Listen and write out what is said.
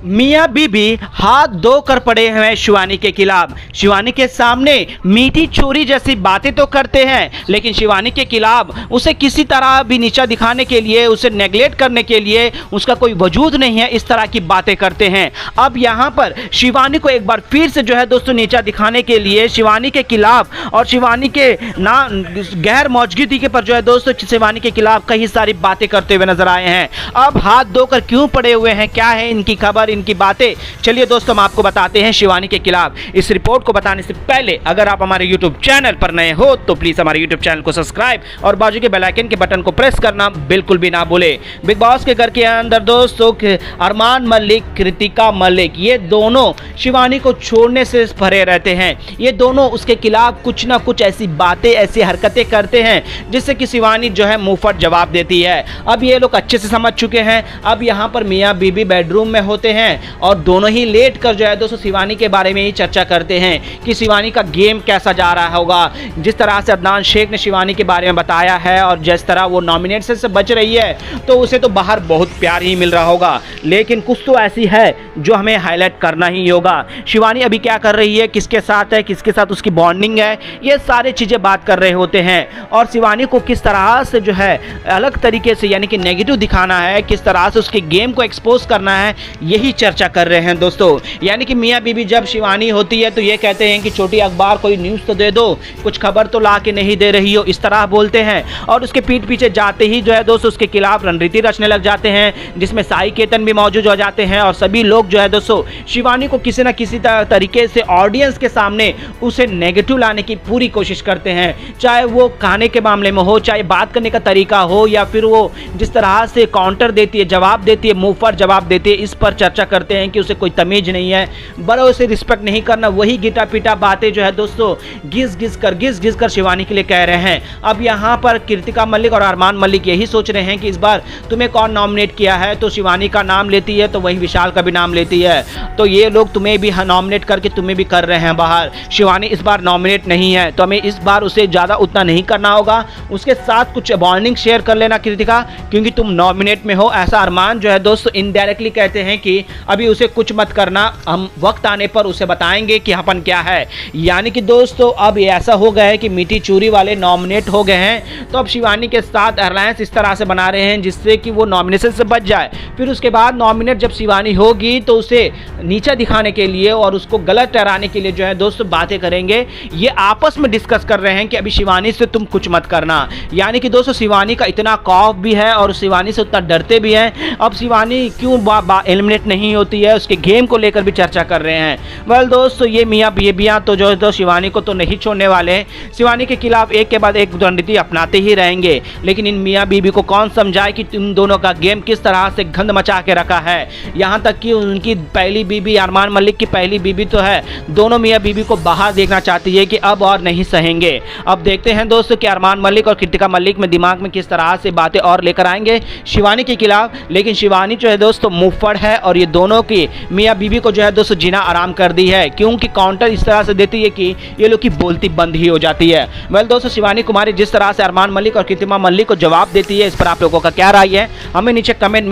मियां बीबी हाथ धोकर पड़े हैं शिवानी के खिलाफ। शिवानी के सामने मीठी चोरी जैसी बातें तो करते हैं, लेकिन शिवानी के खिलाफ उसे किसी तरह भी नीचा दिखाने के लिए, उसे नेगलेक्ट करने के लिए उसका कोई वजूद नहीं है, इस तरह की बातें करते हैं। अब यहाँ पर शिवानी को एक बार फिर से जो है दोस्तों नीचा दिखाने के लिए शिवानी के खिलाफ और शिवानी के ना गैर मौजूदगी के पर जो है दोस्तों शिवानी के खिलाफ कई सारी बातें करते हुए नजर आए हैं। अब हाथ धोकर क्यों पड़े हुए हैं, क्या है इनकी खबर, इनकी बातें, चलिए दोस्तों हम आपको बताते हैं शिवानी के खिलाफ। इस रिपोर्ट को बताने से पहले अगर आप हमारे यूट्यूब चैनल पर नए हो तो प्लीज हमारे यूट्यूब चैनल को सब्सक्राइब और बाजू के बेल आइकन के बटन को प्रेस करना बिल्कुल भी ना भूले। बिग बॉस के घर के अंदर दोस्तों अरमान मलिक, कृतिका मलिक, ये दोनों शिवानी को छोड़ने से भरे रहते हैं। ये दोनों उसके खिलाफ कुछ ना कुछ ऐसी बातें, ऐसी हरकतें करते हैं जिससे कि शिवानी जो है मुंहफट जवाब देती है। अब ये लोग अच्छे से समझ चुके हैं। अब यहाँ पर मियाँ बीबी बेडरूम में होते हैं और दोनों ही लेट कर जो है दोस्तों शिवानी के बारे में ही चर्चा करते हैं कि शिवानी का गेम कैसा जा रहा होगा। जिस तरह से अदनान शेख ने शिवानी के बारे में बताया है और जिस तरह वो नॉमिनेशन से बच रही है तो उसे तो बाहर बहुत प्यार ही मिल रहा होगा, लेकिन कुछ तो ऐसी है जो हमें हाईलाइट करना ही होगा। शिवानी अभी क्या कर रही है, किसके साथ है, किसके साथ उसकी बॉन्डिंग है, ये सारी चीज़ें बात कर रहे होते हैं। और शिवानी को किस तरह से जो है अलग तरीके से यानी कि नेगेटिव दिखाना है, किस तरह से उसके गेम को एक्सपोज करना है, यही चर्चा कर रहे हैं दोस्तों। यानी कि मियाँ बीबी जब शिवानी होती है तो ये कहते हैं कि छोटी अखबार कोई न्यूज़ तो दे दो, कुछ खबर तो ला के नहीं दे रही हो, इस तरह बोलते हैं। और उसके पीठ पीछे जाते ही जो है दोस्तों उसके खिलाफ रणनीति रचने लग जाते हैं, जिसमें साई केतन भी मौजूद हो जाते हैं और सभी लोग जो है दोस्तों शिवानी को किसी ना किसी तरीके से ऑडियंस के सामने उसे नेगेटिव लाने की पूरी कोशिश करते हैं। चाहे वो खाने के मामले में हो, चाहे बात करने का तरीका हो, या फिर वो जिस तरह से काउंटर देती है, जवाब देती है, मुंह पर जवाब देती है, इस पर चर्चा करते हैं कि उसे कोई तमीज नहीं है, बड़ों से रिस्पेक्ट नहीं करना। वही गिटा पिटा बातें जो है दोस्तों घिस घिस कर शिवानी के लिए कह रहे हैं। अब यहाँ पर कृतिका मलिक और अरमान मलिक यही सोच रहे हैं कि इस बार तुम्हें कौन नॉमिनेट किया है, तो शिवानी का नाम लेती है तो वही विशाल का भी नाम लेती है, तो ये लोग तुम्हें भी नॉमिनेट करके तुम्हें भी कर रहे हैं बाहर। शिवानी इस बार नॉमिनेट नहीं है तो हमें इस बार उसे ज़्यादा उतना नहीं करना होगा, उसके साथ कुछ बॉन्डिंग शेयर कर लेना कृतिका, क्योंकि तुम नॉमिनेट में हो, ऐसा अरमान जो है दोस्तों इनडायरेक्टली कहते हैं कि अभी उसे कुछ मत करना, हम वक्त आने पर उसे बताएंगे कि अपन क्या है। यानी कि दोस्तों अब ऐसा हो गया है कि मीठी चूरी वाले नॉमिनेट हो गए हैं, तो अब शिवानी के साथ अलायंस इस तरह से बना रहे हैं जिससे कि वो नॉमिनेशन से बच जाए। फिर उसके बाद नॉमिनेट जब शिवानी होगी तो उसे नीचा दिखाने के लिए और उसको गलत ठहराने के लिए जो है दोस्तों बातें करेंगे। ये आपस में डिस्कस कर रहे हैं कि अभी शिवानी से तुम कुछ मत करना। यानी कि दोस्तों शिवानी का इतना खौफ भी है और शिवानी से उतना डरते भी हैं। अब शिवानी क्यों एलिमिनेट नहीं होती है, उसके गेम को लेकर भी चर्चा कर रहे हैं। वेल दोस्तों ये मियाँ बीबियाँ तो जो है तो शिवानी को तो नहीं छोड़ने वाले हैं, शिवानी के खिलाफ एक के बाद एक रणनीति अपनाते ही रहेंगे। लेकिन इन मियाँ बीबी को कौन समझाए कि तुम दोनों का गेम किस तरह से गंद मचा के रखा है। यहाँ तक कि उनकी पहली बीबी अरमान मलिक की पहली बीबी तो है, दोनों मियाँ बीबी को बाहर देखना चाहती है कि अब और नहीं सहेंगे। अब देखते हैं दोस्तों कि अरमान मलिक और कृतिका मलिक में दिमाग में किस तरह से बातें और लेकर आएंगे शिवानी के खिलाफ। लेकिन शिवानी जो है दोस्तों मुंहफड़ है और ये दोनों की मियाँ बीबी को जो है दोस्तों जीना आराम कर दी है, क्योंकि काउंटर इस तरह से देती है कि ये लोग की बोलती बंद ही हो जाती है। वेल दोस्तों शिवानी कुमारी जिस तरह से अरमान मलिक और कृतिका मलिक को जवाब देती है, इस पर आप लोगों का क्या राय है हमें नीचे कमेंट में